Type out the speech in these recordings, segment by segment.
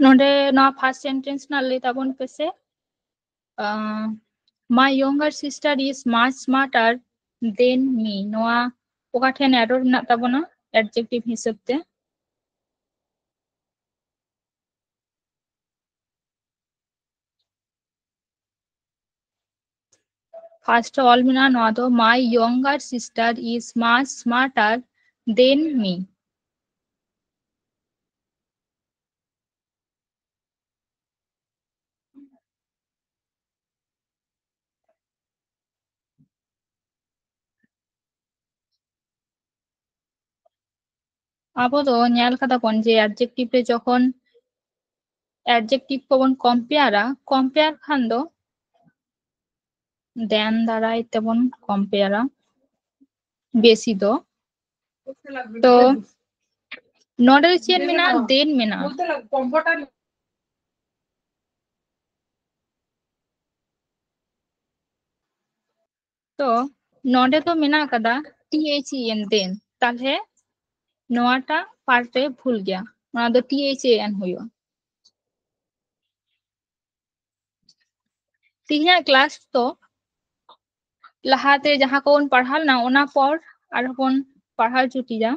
नोडे ना first sentence ना ले ताबन पेसे my younger sister is much smarter than me नोआ ओका ठेन एरर ना ताबना एडजेक्टिव हिसाब ते फर्स्ट ऑल मिना नोआ दो my younger sister is much smarter than me अब तो न्याल कदा बन जे एडजेक्टिव पे जखन एडजेक्टिव को बन कंपेयर खान दो देन दाराय तेबन कंपेयरा बेसी दो तो नोडे चेन मिना देन मिना तो नोडे तो मिना कदा THEN देन ताले नोआटा पार्टे भूल गया ना दो THAN हुआ तीना क्लास तो लहाते जहाँ को पढ़ाल ना ओना पर आर बन पढ़ाल जुटिया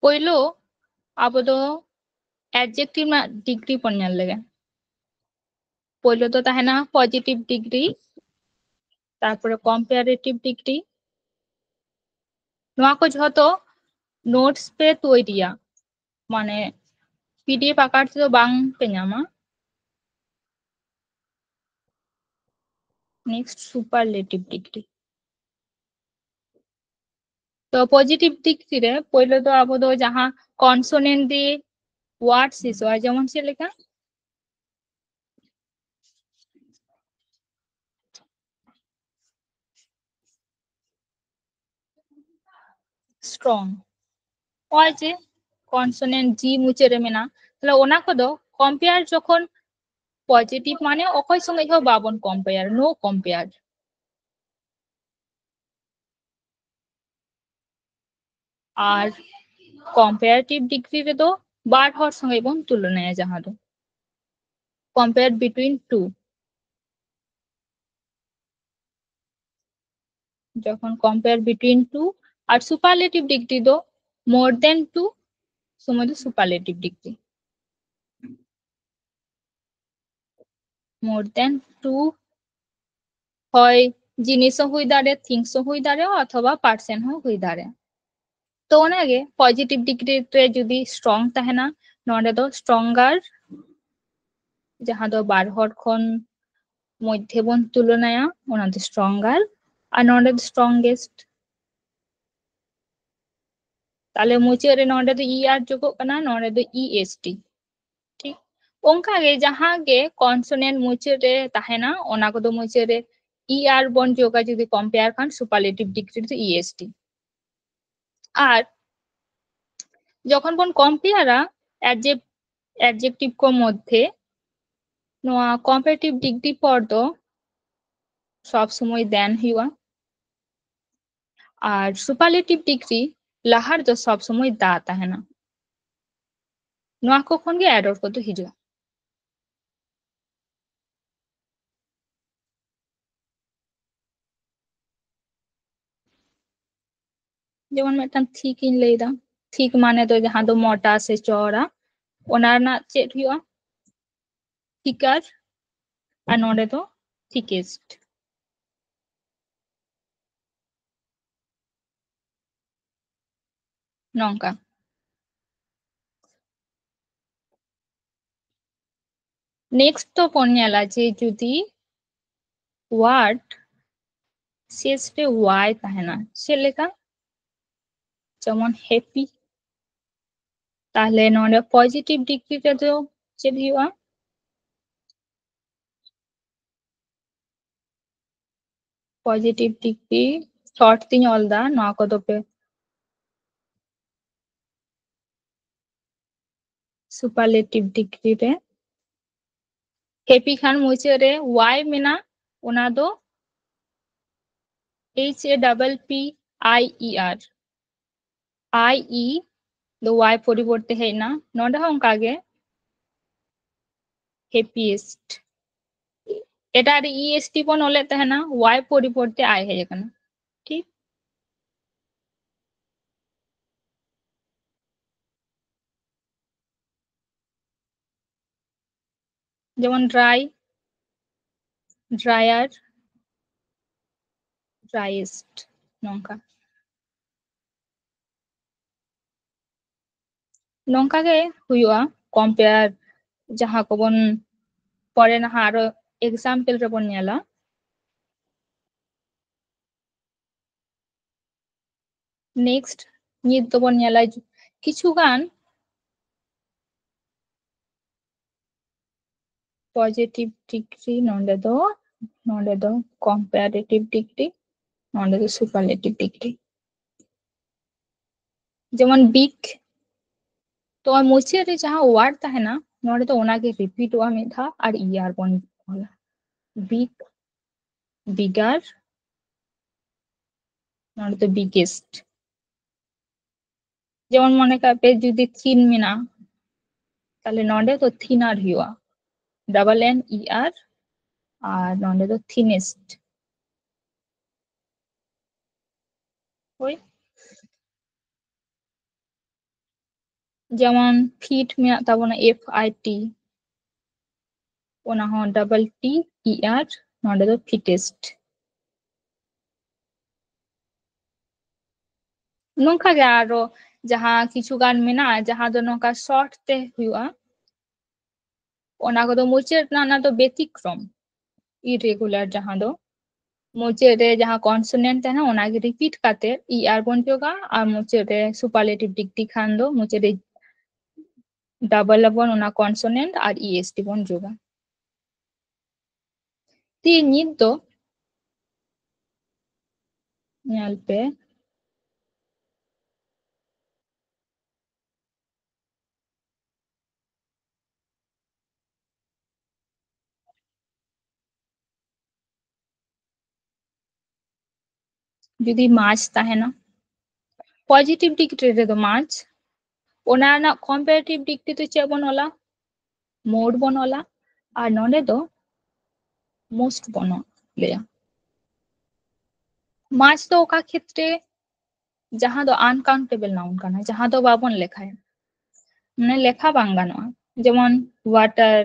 पहिलो अब दो एडजेक्टिव ना डिग्री पर नेल लगे पहिलो तो ताहेना पॉजिटिव डिग्री तारपरे कंपैरेटिव डिग्री नोआ को झतो नोट्स पे तोयरिया माने पीडीएफ आकार से तो बांग पे ᱧᱟᱢᱟ नेक्स्ट सुपरलेटिव डिग्री तो पॉजिटिव डिग्री रे पहिलो तो अब दो जहां कॉन्सोनेंट दी वर्ड सिसो जेमन से लेखा स्ट्रांग ओय जे कॉन्सोनेंट जी मुचे रे मेना तले ओना को दो कंपेयर जखन पॉजिटिव माने ओकय संगे हो बाबन कंपेयर नो कंपेयर और कंपैरेटिव डिग्री रे दो बार हर संगे बन तुलनाया जहां दो कंपेयर बिटवीन टू जखन कंपेयर बिटवीन टू और सुपरलेटिव डिग्री दो मोर देन टू समय दो superlative degree more than two হয় জিনিস হই দাঁড়ে থিংস হই দাঁড়ে অথবা পার্সন হই দাঁড়ে তো ওনাগে পজিটিভ ডিগ্রি তে যদি স্ট্রং তাহেনা নডে দো স্ট্রঙ্গার जहाँ दो बार हर खन मध्य बन तुलनाया ओना दो स्ट्रंगार और नॉट द स्ट्रंगेस्ट ताले मुचे रे नॉट द ER जोगो कना नॉट द EST ठीक ओंका गे जहाँ गे कॉन्सोनेंट मुचे रे ताहेना ओना को दो मुचे रे ER बन जोगा जदि कंपेयर खान सुपरलेटिव डिग्री तो EST আর যখন বন কম্পেয়ারা অ্যাডজেক্টিভ কো মধ্যে নোয়া কম্পারেটিভ ডিগ্রি পর দো সব সময় দেন হিওয়া আর সুপারলেটিভ ডিগ্রি লাহার দো সব সময় দা তাহেনা নোয়া को खन गे एरर को तो हिजुआ যেমন মেটান ঠিক ইন लेदा ठीक माने तो जहां दो मोटा से चौड़ा ओनार ना चेट हुआ थिकर और नोडे तो थिकेस्ट नौका नेक्स्ट तो पन्याला जे जुदी वर्ड शेष पे वाई ताहेना से लेका যেমন হ্যাপি তাহলে নরে পজিটিভ ডিগ্রিতে তো চেক হিওয়া पॉजिटिव डिग्री शॉर्ट तीन अलदा नवा को दो पे सुपरलेटिव डिग्री रे happy khan muche re y mena ona do HAPPIER IE do y poriborte heina nonde hon kage happiest eta re est bon ole tahena y poriborte I heje kana ठीक যেমন dry drier driest nongka nongka ge huyua compare jaha ko bon pore na aro example re bon nyala next nit do bon nyala kichu gan positive degree nonde do comparative degree nonde do superlative degree যেমন big तो मुझे रे जहाँ word tahena nonde do ona ge repeat wa mid dha ar er bon hola big bigger nonde do biggest যেমন মনে করবে যদি thin মেনা তাহলে নন্ডে তো thinner হিওয়া ডাবল এন ই আর আর নন্ডে তো thinnest ওই যেমন ফিট মেনা তাবনা FIT ওনা হন ডাবল টি ই আর নন্ডে তো fittest nongka ge aro jaha kichu gan mena jaha do nongka short te huwa ona ko do muche na do betikrom irregular jaha do muche re jaha consonant hai na ona ge repeat kate er bon joga ar muche re superlative degree khan do muche re double bon ona consonant ar est bon joga ti nit do nyal pe যদি মাছ tahena positive degree re do much ona na comparative degree to che bon ola more bon ola R নন্ডে do most bon leya মাছ তো ওকা ক্ষেত্রে jaha do uncountable noun kana jaha do babon lekhay মানে লেখা bang ganoa যেমন water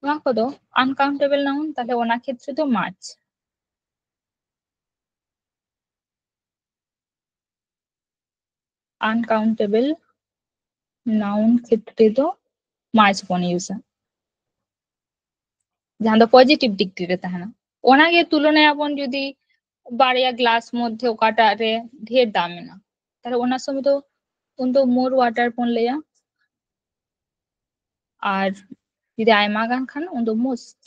না কত uncountable noun তাহলে ওনা ক্ষেত্রে তো মাছ uncountable noun ক্ষেত্রে তো মাছ বন use jaha do positive degree re tahena ওনা ge তুলনায় আপন যদি বাড়িয়া গ্লাস মধ্যে ওকাটা রে ঢের দামে না তাহলে ওনার সময় তো উনতো মোর ওয়াটার পন লেয়া আর যদি আইমা গান খান উনতো মোস্ট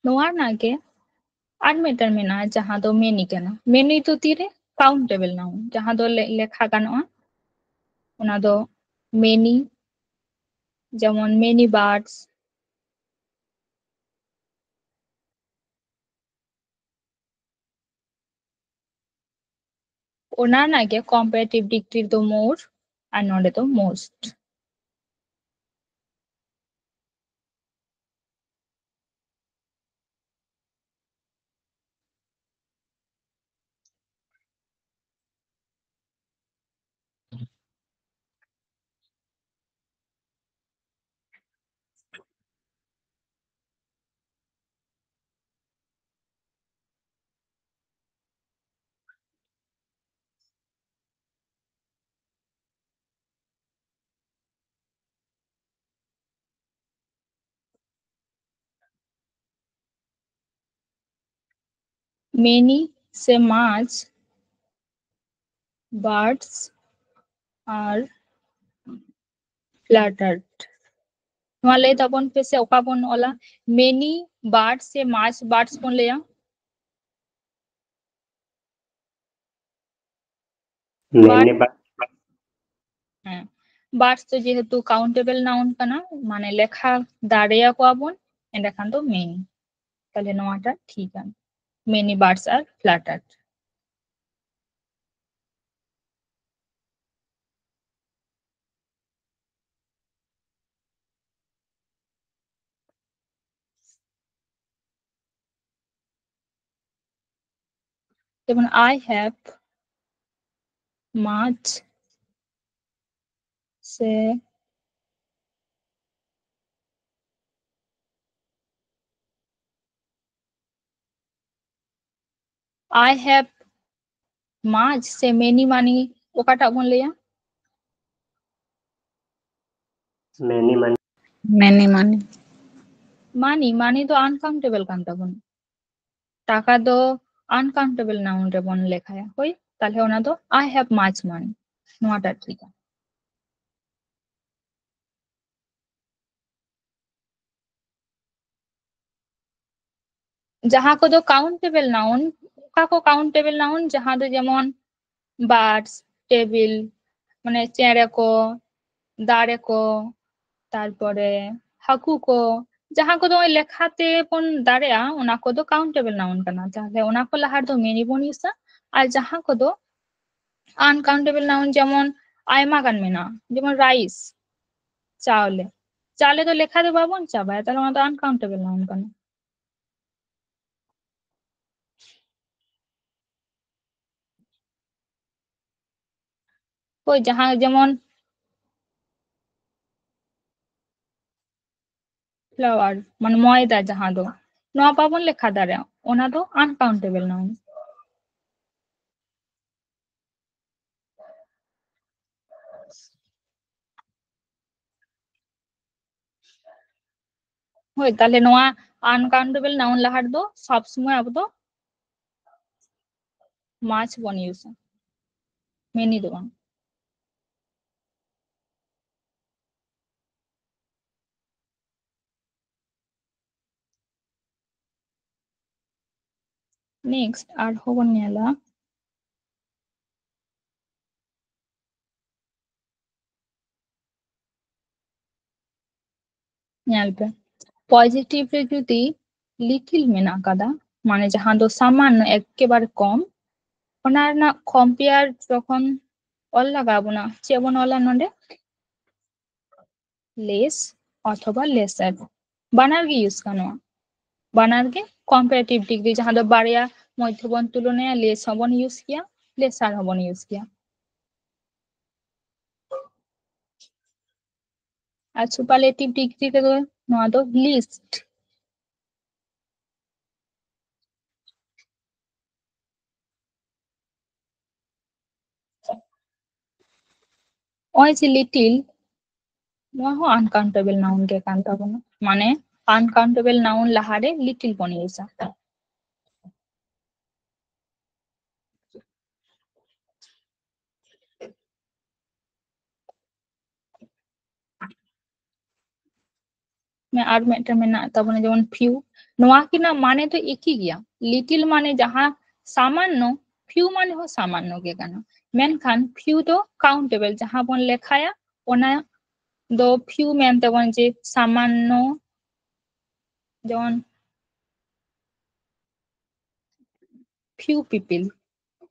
নোয়ার নাগে আর মেটার মেনা যাহা দো মেনি কেনা মেনি তো তীরে কাউন্টেবল নাউন যাহা দো লেখা গানোয়া ওনা দো মেনি যেমন মেনি বার্ডস ওনার নাগে কম্পারেটিভ ডিগ্রি তো মোর আর নডে তো মোস্ট মেনি সে মাছ বার্ডস আর फ्लटर्ड नवा ले तबन पे से ओका बन ओला मेनी बार्ड्स से माच बार्ड्स बन लेया मैंने বার্ডস তো যেহেতু কাউন্টেবল নাউন কানা মানে লেখা দাঁড়িয়ে কোয়াবন এন্ডাখান তো মেনি তাহলে নোয়াটা ঠিক আছে মেনি বার্ডস আর ফ্ল্যাটার্ড যেমন I have much say I have much say many মানে ওকাটা বন লইয়া many money many money মানি মানি তো আনকাউন্টেবল কান তাবন টাকা তো আনকাউন্টেবল নাউন রে বন লেখায়া হই তাহলে ওনা তো I have much money নোয়াটা ঠিক আছে जहाँ को दो काउंटेबल नाउन का को काउंटेबल नाउन जहाँ दो जेमन বার্ডস টেবিল মানে চেয়ারে কো দাঁড়ে কো তারপরে হাকু কো যাহা কো ওই লেখাতে পন দাঁড়িয়া ওনা কো দো কাউন্টেবল নাউন কানা তাহলে ওনা কো লাহার দো মেনি বন ইউসা আর যাহা কো দো আনকাউন্টেবল নাউন যেমন আইমা গান মেনা যেমন রাইস চাওলে চালে তো লেখা দে বাবন চাবায় তাহলে ওনা তো আনকাউন্টেবল নাউন কানা ওই যাহা যেমন फ्लावर মানে ময়দা যাহা দো নোয়া পাবন লেখা দাঁড়া ওনা তো আনকাউন্টেবল নাউন হই তাহলে নোয়া আনকাউন্টেবল নাউন লাহার দো সব সময় আবো তো মাছ বন ইউজ মেনি দো नेक्स्ट আর হবন নেলা নেলপে পজিটিভ রে যদি লিটিল মেনা কাদা মানে যাহা দো সামান্য একেবারে কম ওনার না কম্পেয়ার যখন অল লাগাবো না যেমন অলা নন্ডে লেস অথবা লেসার বানার কি ইউজ কানো বানার কে কম্পারেটিভ ডিগ্রি যাহা দো বাড়িয়া মধ্যবন তুলনায় লেস হবন ইউজ কিয়া লেসার হবন ইউজ কিয়া আর সুপারলেটিভ ডিগ্রি তে তো নোয়া দো লিস্ট ওই যে লিটিল নোয়া হো আনকাউন্টেবল নাউন কে কান্তা বনা মানে আনকাউন্টেবল নাউন লাহারে লিটিল বনি ইউজা আর মেটা মেনা তাবনে যেমন ফিউ নোয়া কি না মানে তো একই গিয়া লিটিল মানে যাহা সামান্য ফিউ মানে হো সামান্য কে কানা মেনখান ফিউ তো কাউন্টেবল যাহা বন লেখায়া ওনা দো ফিউ মেন তাবন যে সামান্য যেমন ফিউ পিপল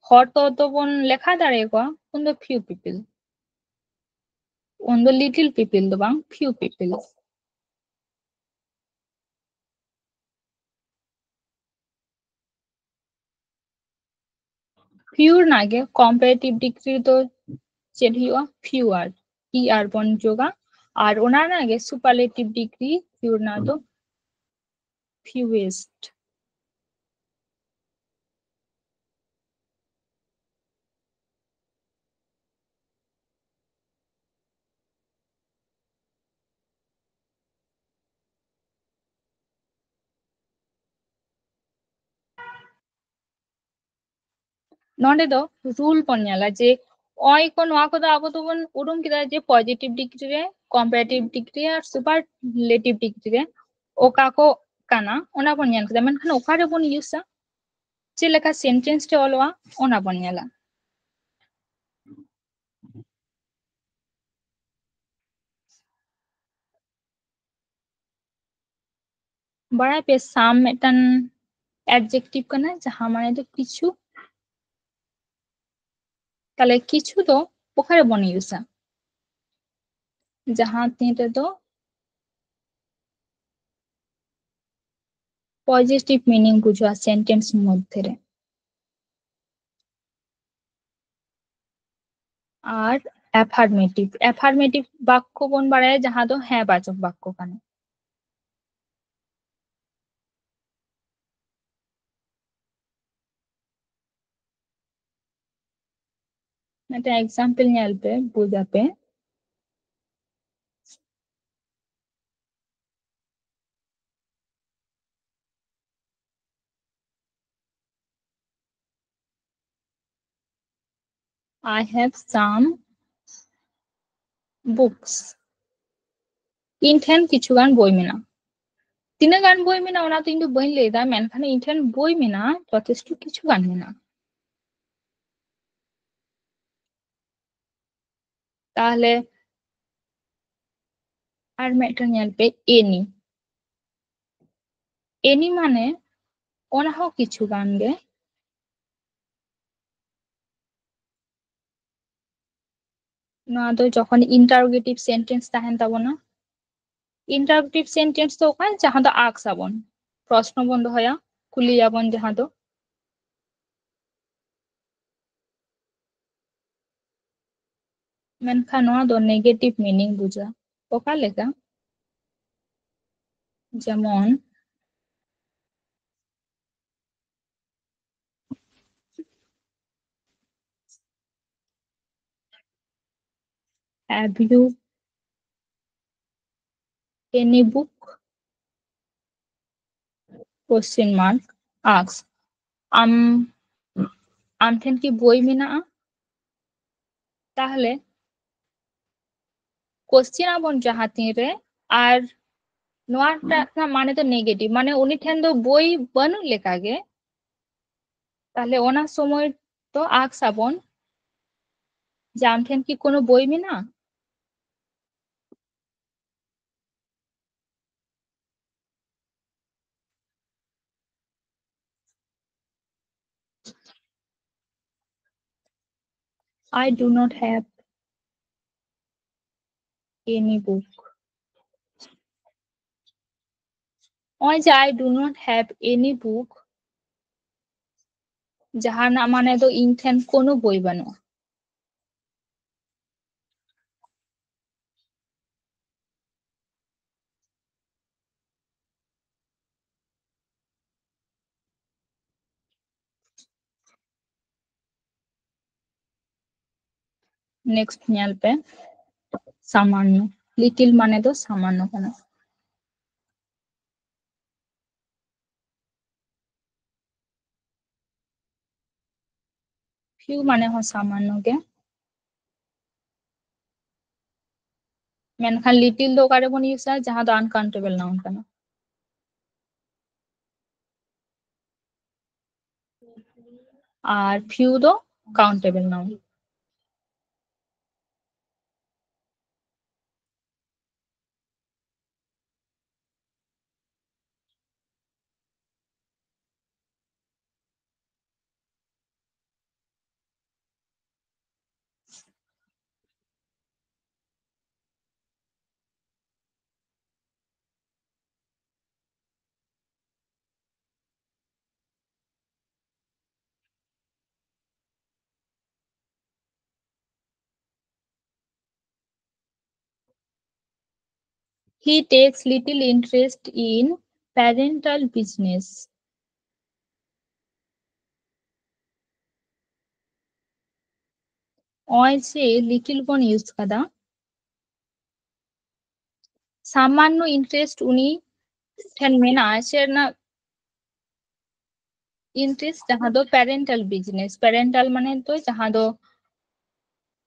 হর তো বন লেখা দাঁড়িয়ে কোয়া কোন দো ফিউ পিপল কোন দো লিটিল পিপল দো বাং ফিউ পিপল ফিউর নাগে কম্পারেটিভ ডিগ্রি তো চেড হিওয়া ফিউয়ার ই আর বন যোগা আর ওনার নাগে সুপারলেটিভ ডিগ্রি ফিউর না তো ফিউয়েস্ট नोंडे दो रूल पन ᱧᱮᱞᱟ जे ओय को नोआ को दा आबो तो बन उरुम किदा जे पॉजिटिव डिग्री रे कंपैरेटिव डिग्री और सुपरलेटिव डिग्री रे ओका को काना ओना बन ᱧᱮᱞ किदा मेनखान ओका रे बन यूसा चे लेका सेंटेंस टे ऑलवा ओना बन ᱧᱮᱞᱟ ᱵᱟᱲᱟᱭ ᱯᱮ ᱥᱟᱢ ᱢᱤᱫᱴᱟᱝ adjective ᱠᱟᱱᱟ ᱡᱟᱦᱟᱸ ᱢᱟᱱᱮ ᱫᱚ ᱠᱤᱪᱷᱩ তাহলে কিছু ᱫᱚ ᱚᱠᱟᱨᱮ ᱵᱚᱱ ইউজᱟ ᱡᱟᱦᱟᱸ ᱛᱤᱱ ᱨᱮᱫᱚ পজিটিভ মিনিং বুঝোয়া সেন্টেন্স মধ্যে রে আর অ্যাফার্মেটিভ বাক্য বন বাড়ায় যাহা দো হ্যাঁ বাচক বাক্য কানে একটা এক্সাম্পল নিয়ে বুঝাবে I have some books ᱤᱧ ᱴᱷᱮᱱ ᱠᱤᱪᱷᱩ ᱜᱟᱱ ᱵᱳᱭ ᱢᱮᱱᱟᱜᱼᱟ ᱛᱤᱱᱟᱹᱜ ᱜᱟᱱ ᱵᱳᱭ ᱢᱮᱱᱟᱜᱼᱟ ᱚᱱᱟ ᱫᱚ ᱤᱧ ᱫᱚ ᱵᱟᱹᱧ ᱞᱟᱹᱭᱫᱟ ᱢᱮᱱᱠᱷᱟᱱ ᱤᱧ ᱴᱷᱮᱱ ᱵᱳᱭ ᱢᱮᱱᱟᱜᱼᱟ যথেষ্ট কিছু গান মেনা'a তাহলে আর মেটা নিয়ে এনি মানে ওনা হোক কিছু গান গে নয় তো যখন ইন্টারোগেটিভ সেন্টেন্স তাহেন তাবনা ইন্টারোগেটিভ সেন্টেন্স তো ওখানে যাহা দো আক্স আবন প্রশ্ন বন্ধ হয়া কুলি যাবন যাহা দো মেনখান নয়া দো নেগেটিভ মিনিং বুঝা ওকা লেখা যেমন have you any book question mark asks আম আম ঠেন কি বই মেনা'a তাহলে কোশ্চেন আবন যাহা তিরে আর নোয়াটা মানে তো নেগেটিভ মানে উনি ঠেন তো বই বানু লেখাগে তাহলে ওনার সময় তো আক্স আবন যে আম ঠেন কি কোনো বই মেনা I do not have any book ওই যে I do not have any book যাহা না মানে তো ইন ঠেন কোনো বই বানু নেক্সট নিয়ালপে সামান্য লিটিল মানে তো সামান্য কেন ফিউ মানে হয় সামান্য গে মেনখান লিটিল দো কারে বন ইউজ যাহা দো আনকাউন্টেবল নাউন কেন আর ফিউ দো countable noun He takes little interest in parental business. ওই যে লিটিল বন ইউজ কাদা সামান্য ইন্টারেস্ট উনি ঠেন মেনা আছে না ইন্টারেস্ট যাহা দো প্যারেন্টাল বিজনেস প্যারেন্টাল মানে তো যাহা দো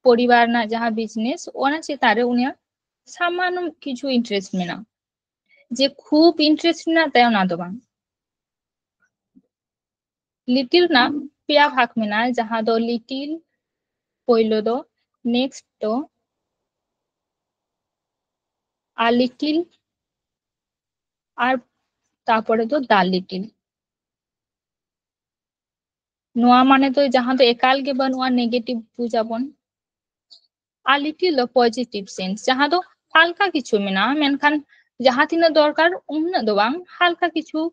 পরিবার না যাহা বিজনেস ওনা সে তারে উনি সামান্য কিছু ইন্টারেস্ট মেনা যে খুব ইন্টারেস্ট না তাই না তো বাং লিটিল না পেয়া ভাগ মেনা যাহা দো লিটিল পইলো দো নেক্সট তো আর লিটিল আর তারপরে তো দা লিটিল নোয়া মানে তো जहां तो एकाल के बनवा नेगेटिव बुझाबन आ लिटिल पॉजिटिव सेंस जहां तो हल्का किछु मेना मेनखान जहां तिना दरकार उन्ना दो बांग हल्का किछु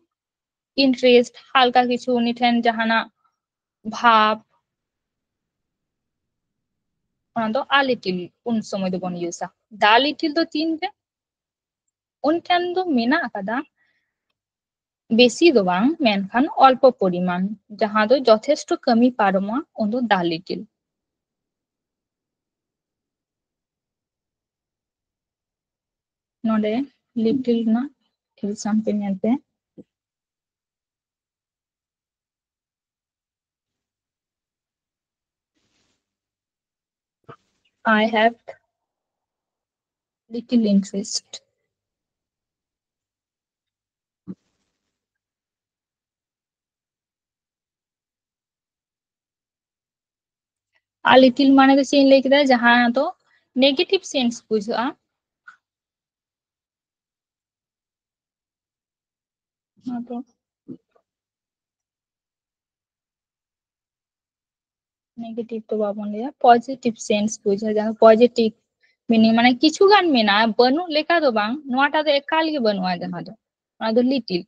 इंटरेस्ट हल्का किछु उनी ठेन जहाना भाव ona do a little un সময় do bon use da little do tin re un ठान do mena akada বেশি do bang menkan অল্প পরিমাণ jaha do যথেষ্ট kami paroma ondo da little node little na example nyate I have little interest a little মানে তো change লিখে দেয় যাহা তো নেগেটিভ সেন্স বুঝা তো নেগেটিভ তো বাবন লিয়া পজিটিভ সেন্স বুঝা যাহা পজিটিভ মিনিং মানে কিছু গান মেনা বনু লেখা তো বাং নোয়াটা তো একাল গে বনুয়া যাহা তো ona do little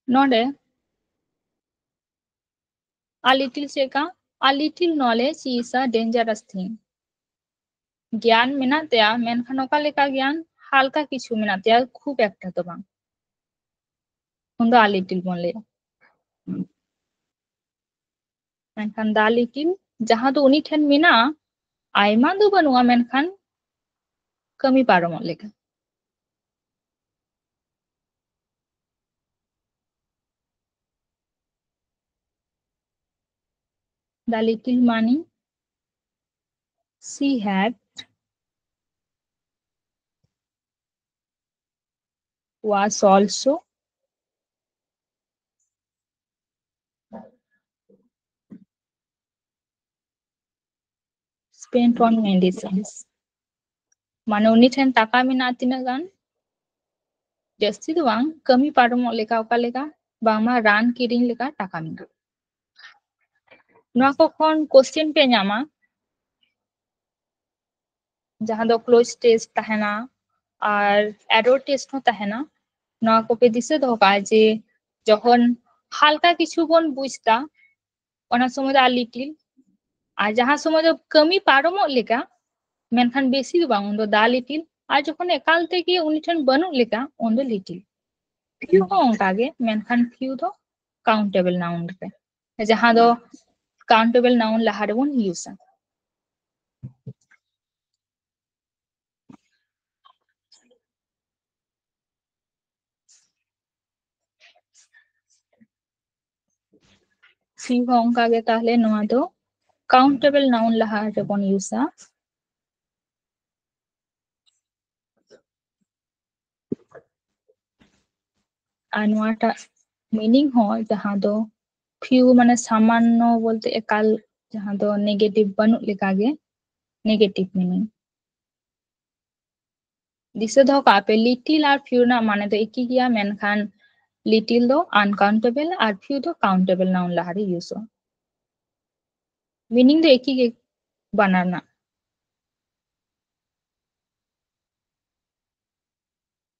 node a little से का a little knowledge is a dangerous thing জ্ঞান মেনা তেয়া মেনখান ওকা লেখা জ্ঞান হালকা কিছু মেনা তেয়া খুব একটা তো বাং undo a little বললে मेनखान दा लिटिल जहां do उनी ठेन मेना आयमा दो बनुआ मेनखान कमी पारो लेखा the little money she had was also spent on medicines মানে उनी ठेन टाका मेना तीना गान जास्ती do bang kami पारो लेखा ओका लेखा बांगमा रान किरिंग लेखा टाका मेना नोआ को खन क्वेश्चन पे ᱧᱟᱢᱟ जहां दो क्लोज टेस्ट तहना और एरर टेस्ट हो तहना नोआ को पे दिसे दो का जे যখন হালকা কিছু বন বুঝতা ওনা সময় দো a little আর যাহা সময় দো kami पारो लेखा मेनखान बेसी do bang undo da little আর যখন একাল থেকে উনি ঠেন বনু লেখা undo little few ho onka ge मेनखान few do countable noun re जहां दो countable noun laha re bon use few ho onka ge tahle noa do countable noun laha re bon use R নোয়াটা meaning হয় जहां दो few মানে সামান্য বলতে একাল जहां दो नेगेटिव बनू लेखा गे नेगेटिव मीनिंग दिसे दो कापे लिटिल और फ्यू ना माने तो एक ही गया मेनखान लिटिल दो अनकाउंटेबल और फ्यू दो काउंटेबल नाउन लहारे यूज हो मीनिंग तो एक ही के बनाना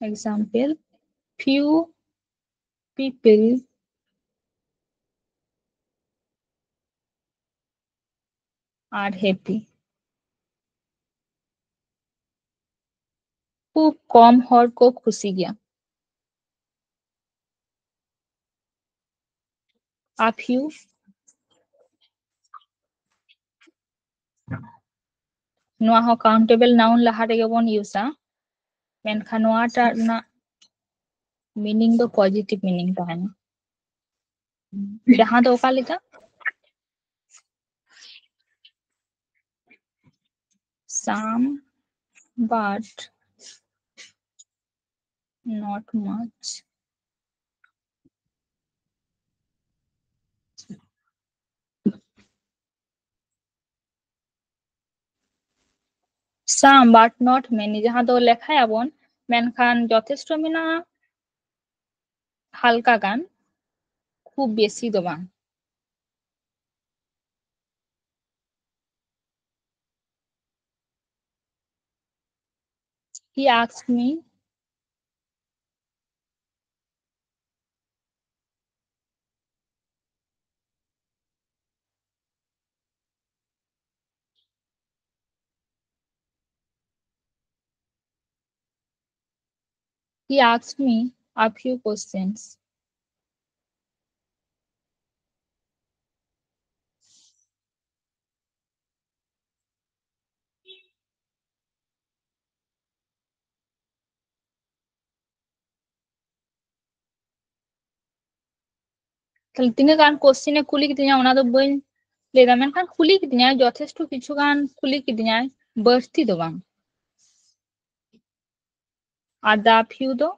example few people are happy খুব কম হর को खुशी गया a few ᱱᱚᱣᱟ ᱦᱚᱸ ᱠᱟউন্টেᱵल नाउन ᱞᱟᱦᱟ ᱨᱮᱜᱮ ᱵᱚᱱ ᱤᱭᱩᱥᱟ ᱢᱮᱱᱠᱷᱟᱱ ᱱᱚᱣᱟᱴᱟᱜ ᱨᱮᱱᱟᱜ मीनिंग दो पॉजिटिव मीनिंग तहना जहां दो ओका लेका some but not much some but not many जहां दो लेखा याबन मेनखान যথেষ্ট मेना হালকা গান খুব বেশি দো বাং he asked me a few questions তাহলে তিনে গান কোশ্চেনে খুলি কিদিনা ওনা দো বই লেদা মেনখান খুলি কিদিনা যথেষ্ট কিছু গান খুলি কিদিনা বাড়তি দো বাং আর দা ফিউ দো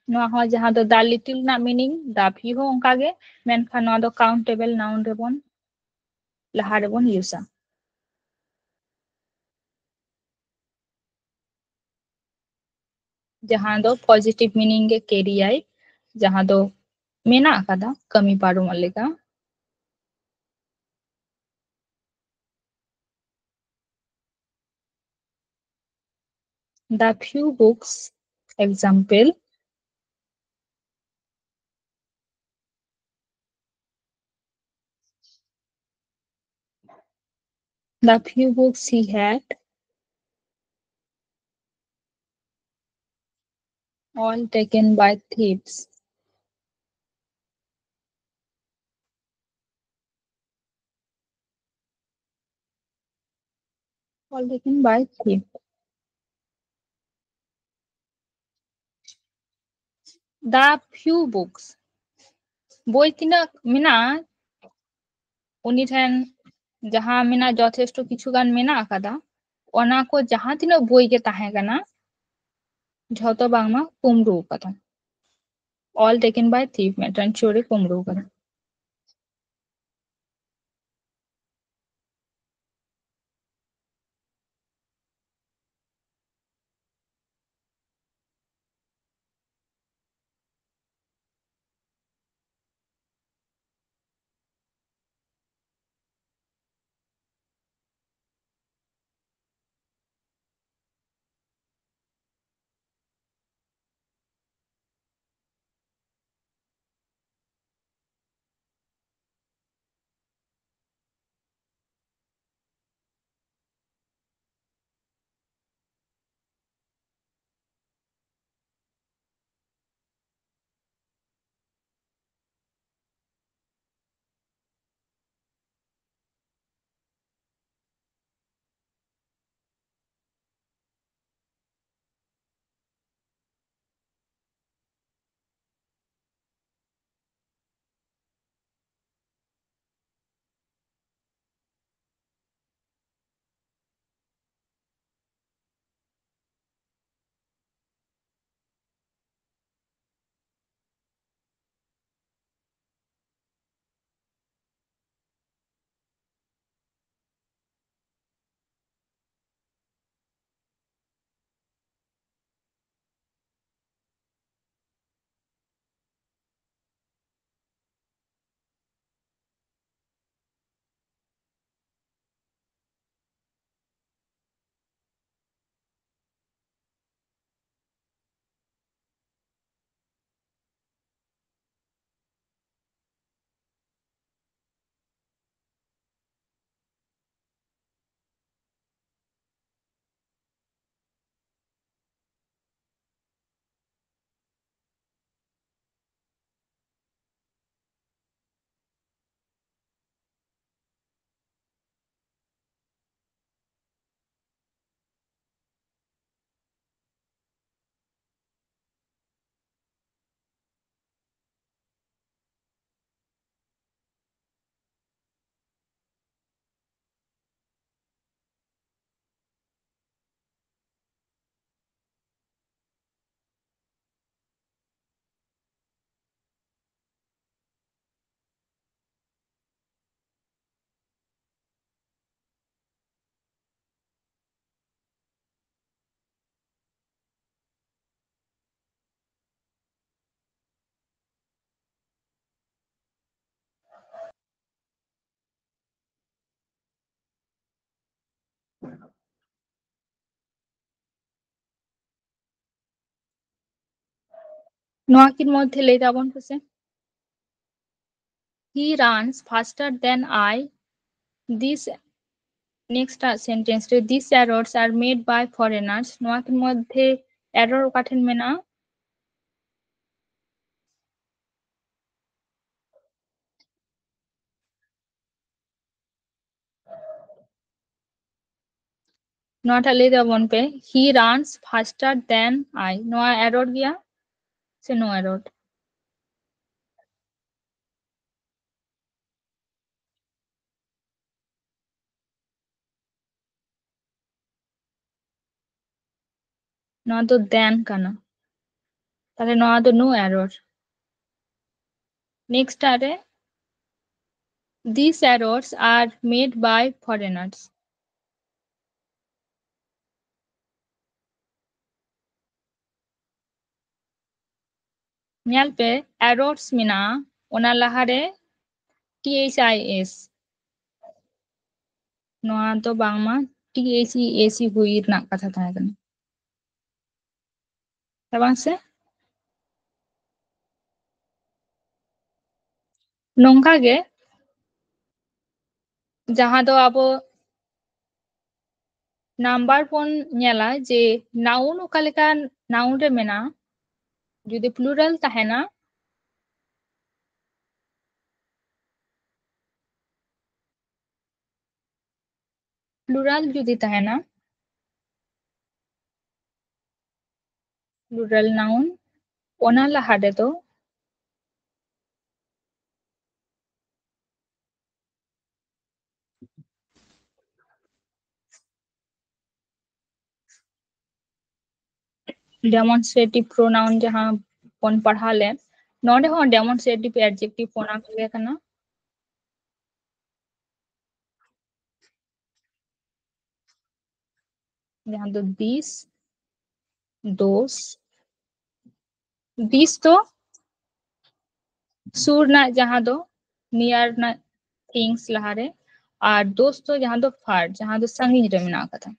नोआ हो जहां दो दा लिटिल ना मीनिंग दा भी हो उनका गे मेनखान नोआ दो काउंटेबल नाउन रेबन लहा रेबन यूसा जहां दो पॉजिटिव मीनिंग गे कैरी आई जहां दो मेना अकादा कमी पारो मलेका the few books example the few books he had all taken by thieves all taken by thieves the few books বই তিনা মেনা উনি ঠেন जहां मेना যথেষ্ট কিছু গান মেনা আকাদা ওনা को जहां তিना বই गे ताहे गाना झतो बांगमा कुमरू कथा all taken by thief मेटन चोरी कुमरू कथा ᱱᱚᱣᱟ ᱠᱤᱱ ᱢᱚᱫᱽᱫᱷᱮ ᱞᱟᱹᱭ ᱛᱟᱵᱚᱱ ᱯᱮᱥᱮ he runs faster than I. This next sentence re these errors are made by foreigners. ᱱᱚᱣᱟ ᱠᱤᱱ ᱢᱚᱫᱽᱫᱷᱮ error ᱚᱠᱟ ᱴᱷᱮᱱ ᱢᱮᱱᱟᱜᱼᱟ? ᱱᱚᱣᱟᱴᱟᱜ ᱞᱟᱹᱭ ᱛᱟᱵᱚᱱ ᱯᱮ he runs faster than I. ᱱᱚᱣᱟ error ᱜᱮᱭᱟ ᱥᱮ no error? ᱱᱚᱣᱟ ᱫᱚ than ᱠᱟᱱᱟ, তাহলে ᱱᱚᱣᱟ ᱫᱚ no error. Next are these errors are made by foreigners. ᱧᱮᱞ ᱯᱮ errors ᱢᱮᱱᱟᱜᱼᱟ ᱚᱱᱟ ᱞᱟᱦᱟᱨᱮ THIS. ᱱᱚᱣᱟ ᱫᱚ ᱵᱟᱝᱢᱟ THEAC ᱦᱩᱭ ᱨᱮᱱᱟᱜ ᱠᱟᱛᱷᱟ ᱛᱟᱦᱮᱸ ᱠᱟᱱᱟ, ᱛᱟই ᱵᱟᱝ ᱥᱮ? ᱱᱚᱝᱠᱟ ᱜᱮ ᱡᱟᱦᱟᱸ ᱫᱚ ᱟᱵᱚ নাম্বার বন ᱧᱮᱞᱟ যে নাউন ᱚᱠᱟ ᱞᱮᱠᱟ নাউন ᱨᱮ ᱢᱮᱱᱟᱜᱼᱟ ᱡᱩᱫᱤ প্লুরাল ᱛᱟᱦᱮᱱᱟ প্লুরাল যদি ᱛᱟᱦᱮᱱᱟ প্লুরাল নাউন ᱚᱱᱟ ᱞᱟᱦᱟ ᱨᱮᱫᱚ डेमोन्स्ट्रेटिव प्रोनाउन जहां बन पढ़ा ले नोडे हो डेमोन्स्ट्रेटिव एडजेक्टिव प्रोनाउन के कना जहां दो दिस तो सुर ना जहां दो नियर ना थिंग्स लहारे और दोस तो जहां दो फार जहां दो संगी रे मेना कथा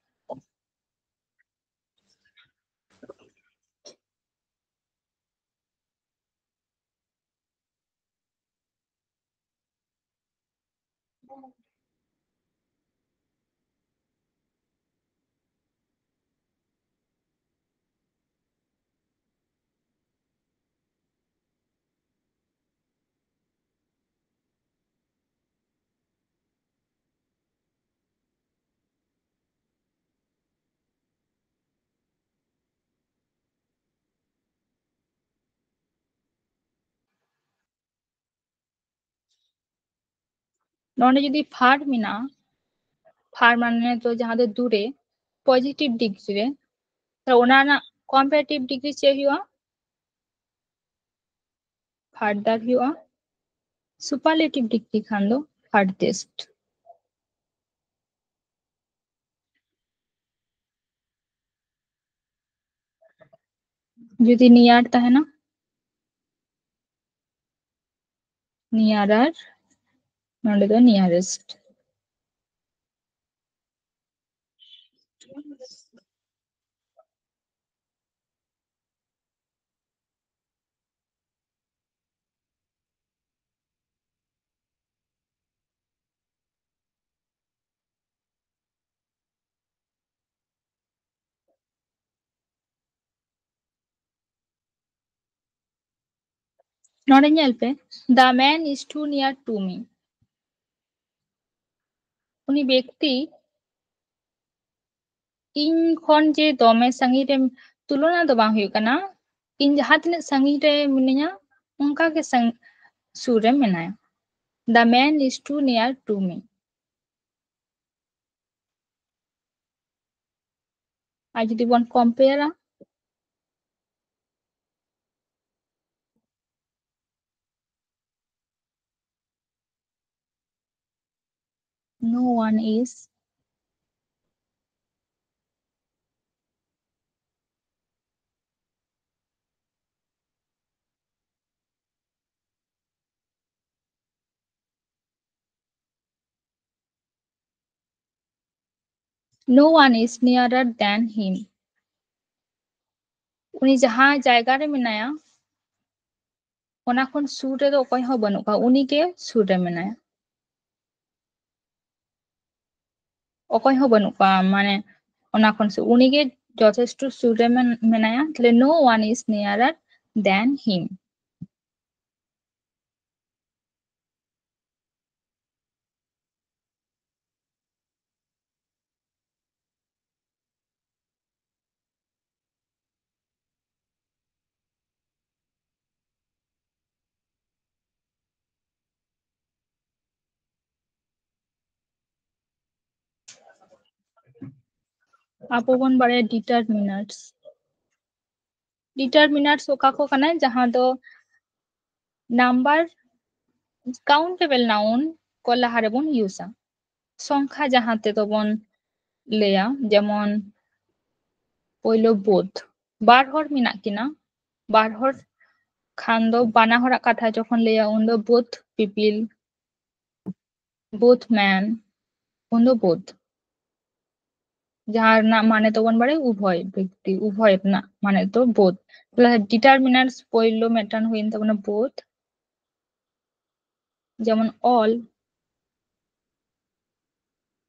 नोडे जदी फार मेना फार माने तो जहां दो दूरे पॉजिटिव डिग्री रे तो ओना ना कॉम्पैरेटिव डिग्री चे हुआ फार्दर हुआ सुपरलेटिव डिग्री खान दो फार्देस्ट जदी नियर तहना नियरर नोडे दो नियरेस्ट नोडे ñel पे the man is too near to me उनी व्यक्ति इन खन जे दोमे संगी रे तुलना दो बांग हुई कना इन जहां तिने संगी रे मिनिया उनका के संग सुर रे मेनाया the man is too near to me आज जदी बन कंपेयरा no one is no one is nearer than him उनी जहां जायगा रे मेनाया ᱚᱱᱟ ᱠᱷᱚᱱ ᱥᱩᱨ ᱨᱮᱫᱚ ᱚᱠᱚᱭ ᱦᱚᱸ ᱵᱟᱹᱱᱩᱜ ᱠᱚᱣᱟ, ᱩᱱᱤ ᱜᱮ ᱥᱩᱨ ᱨᱮ ᱢᱮᱱᱟᱭᱟ, ᱚᱠᱚᱭ ᱦᱚᱸ ᱵᱟᱹᱱᱩᱜ ᱠᱚᱣᱟ ᱢᱟᱱᱮ ᱚᱱᱟ ᱠᱷᱚᱱ ᱥᱩᱨ, ᱩᱱᱤ ᱜᱮ যথেষ্ট সুর রে মেনায়া, তাহলে নো ওয়ান ইজ নিয়ারার দেন হিম। ᱟᱵᱚ ᱵᱚᱱ ᱵᱟᱲᱟᱭᱟ ᱰᱤᱴᱟᱨᱢᱤᱱᱟᱨᱥ, ᱰᱤᱴᱟᱨᱢᱤᱱᱟᱨᱥ ᱚᱠᱟ ᱠᱚ ᱠᱟᱱᱟ ᱡᱟᱦᱟᱸ ᱫᱚ নাম্বার কাউন্টেবল নাউন ᱠᱚ ᱞᱟᱦᱟ ᱨᱮᱵᱚᱱ ᱤᱭᱩᱡᱟ, সংখ্যা ᱡᱟᱦᱟᱸ ᱛᱮᱫᱚ ᱵᱚᱱ ᱞᱟᱹᱭᱟ, ᱡᱮᱢᱚᱱ ᱯᱳᱭᱞᱳ বোধ, ᱵᱟᱨ ᱦᱚᱲ ᱢᱮᱱᱟᱜ ᱠᱤᱱᱟ, ᱵᱟᱨ ᱦᱚᱲ ᱠᱷᱟᱱ ᱫᱚ ᱵᱟᱱᱟ ᱦᱚᱲᱟᱜ ᱠᱟᱛᱷᱟ ᱡᱚᱠᱷᱚᱱ ᱞᱟᱹᱭᱟ ᱩᱱ ᱫᱚ বোথ পিপল, বোথ ম্যান, উন ᱫᱚ বোথ, ᱡᱟᱦᱟᱸ ᱨᱮᱱᱟᱜ ᱢᱟᱱᱮ ᱫᱚᱵᱚᱱ ᱵᱟᱲᱟᱭᱟ ᱩᱵᱷᱚᱭ ব্যক্তি, ᱩᱵᱷᱚᱭ ᱨᱮᱱᱟᱜ ᱢᱟᱱᱮ ᱫᱚ বোথ, তাহলে ডিটারমিনার্স পয়লো মেটান ᱦᱩᱭᱮᱱ ᱛᱟᱵᱚᱱᱟ বোথ, যেমন অল,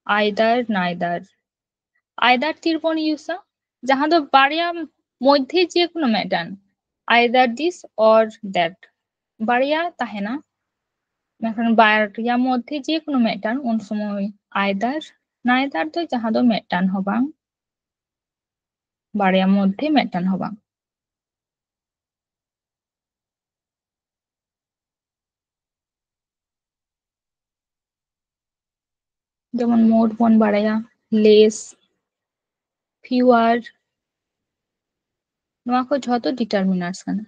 আইদার নাইদার, আইদার তীর বন ইউজা যাহা দো বাড়িয়া মধ্যে যে কোনো মেটান, আইদার দিস অর দ্যাট, বাড়িয়া তাহেনা মেখান বাড়িয়া মধ্যে যে কোনো মেটান উন সময় আইদার, নাইদার দো যাহা দো মেটান হবাং বাড়িয়া মধ্যে মেটান হবাং। যেমন মোর বন বাড়ায়া লেস, ফিওয়ার, নোয়া কো ঝতো ডিটারমিনার্স কানা।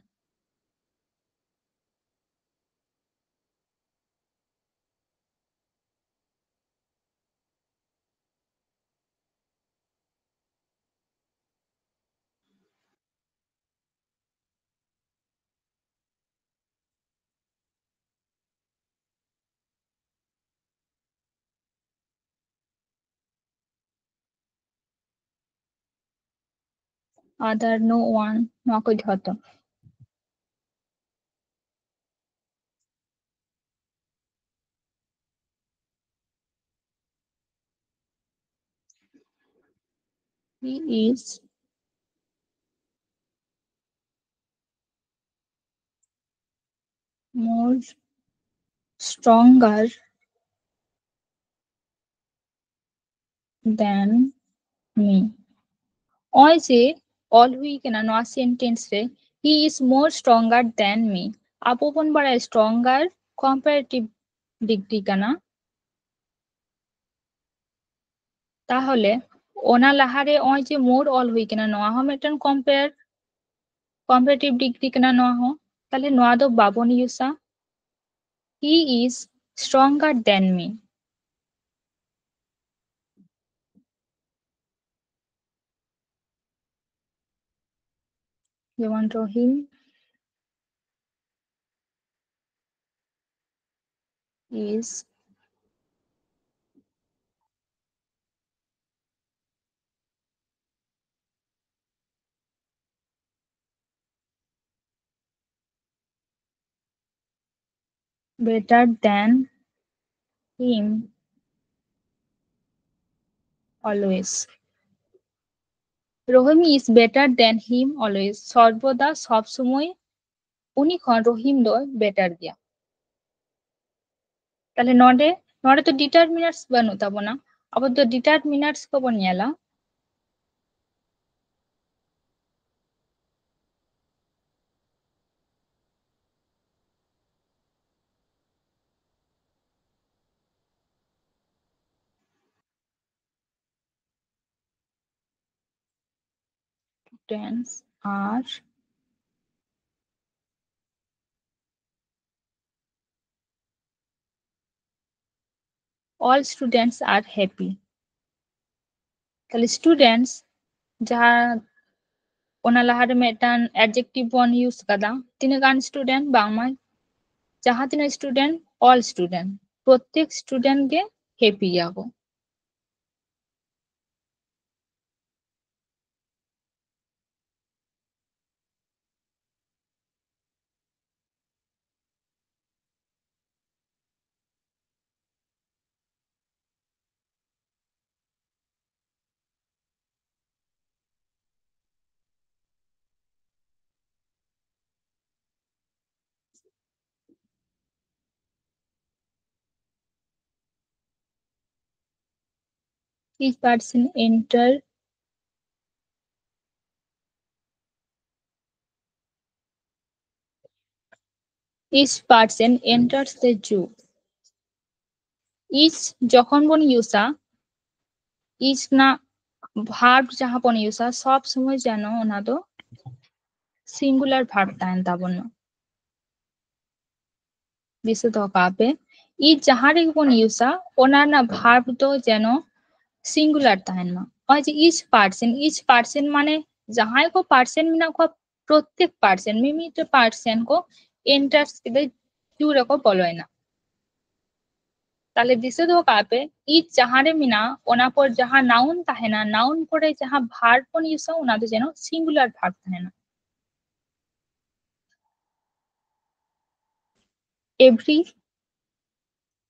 আদার, নো ওয়ান, নোয়া কো ঝতো। He is more stronger than me। ওই যে অল হুই কেনা নোয়া সেন্টেন্স রে he is more stronger than me, আবো বন বাড়ায় স্ট্রঙ্গার কম্পারেটিভ ডিগ্রি কানা, তাহলে ওনা লাহারে ওই যে মোর অল হুই কেনা নোয়া হো মেটান কম্পারেটিভ ডিগ্রি কেনা নোয়া হো, তাহলে নোয়া দো বাবন ইউসা, he is stronger than me. যেমন Rahim is better than him always। Rahim is better than him always, সর্বদা সব সময় উনি খন রহিম দো বেটার গিয়া। তাহলে নডে নডে তো ডিটারমিনার্স বানুᱜ ᱛᱟᱵᱚᱱᱟ, ᱟᱵᱚ ᱫᱚ ᱰᱤᱴᱟᱨᱢᱤᱱᱟᱨᱥ ᱠᱚᱵᱚᱱ ᱧᱮᱞᱟ। Students are all students are happy। তাহলে স্টুডেন্টস যাহা ওনা লাহারে মেটান অ্যাডজেক্টিভ বন ইউজ কাদা, তিনাग গান স্টুডেন্ট বাংমা যাহা তিনা স্টুডেন্ট অল স্টুডেন্ট, প্রত্যেক স্টুডেন্ট গে হ্যাপি যাবো। each person enter each person enters the zoo. Each যখন বন ইউসা each না verb যাহা বন ইউসা সব সময় যেন ওনা দো singular verb তাহেন তাবন দিছে তো কাপে each যাহারে বন ইউসা ওনা না verb তো যেন singular তাহেন মা और যে each person মানে যাহাই को person মিনা को প্রত্যেক person মিমিতে person को enters के জুরে को বলয় না তাহলে দিছে তো কাপে each যাহারে মিনা ওনা পর যাহা নাউন তাহেনা নাউন পরে যাহা ভার্ব কোন ইউসা ওনা তো যেন সিঙ্গুলার ভার্ব তাহেনা এভরি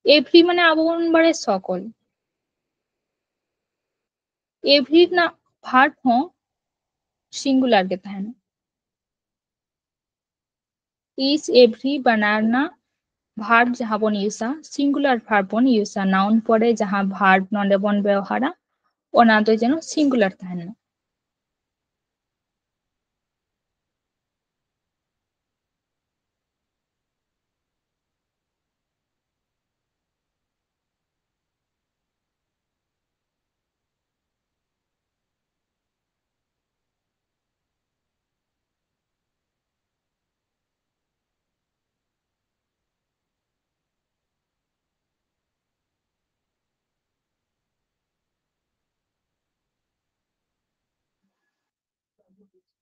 এভরি মানে আবরণ বারে সকল एवरी ना भार्ब हो सिंगुलर के तहन ईच एवरी बनाना भार्ब जहाँ बन यूसा सिंगुलर भार्ब बन यूसा नाउन पड़े जहाँ भार्ब नॉन्डे बन व्यवहारा ओना तो जेनो सिंगुलर तहन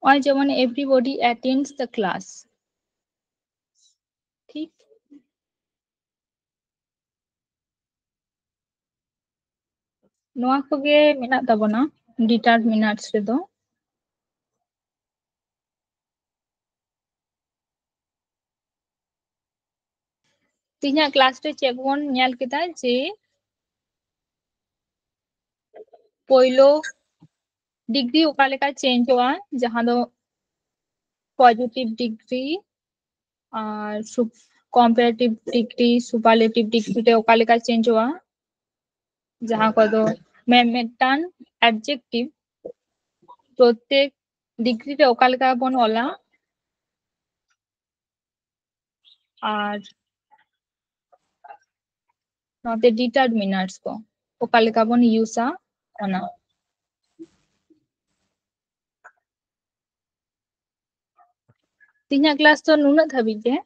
और जेमन एवरीबॉडी अटेंड्स द क्लास ठीक नोआ कोगे मेना तबना डिटरमिनेंट्स रे दो तिना क्लास रे चेक बन नेल केदा जे पहिलो डिग्री ओका लेका चेंज हुआ जहां दो पॉजिटिव डिग्री और कॉम्पैरेटिव डिग्री सुपरलेटिव डिग्री रे ओका लेका चेंज हुआ जहां को दो मेमेटान एडजेक्टिव प्रत्येक डिग्री रे ओका लेका बन ओला और नोते डिटरमिनर्स को ओका लेका बन यूसा ओना तिना क्लास तो नुना धाबी जे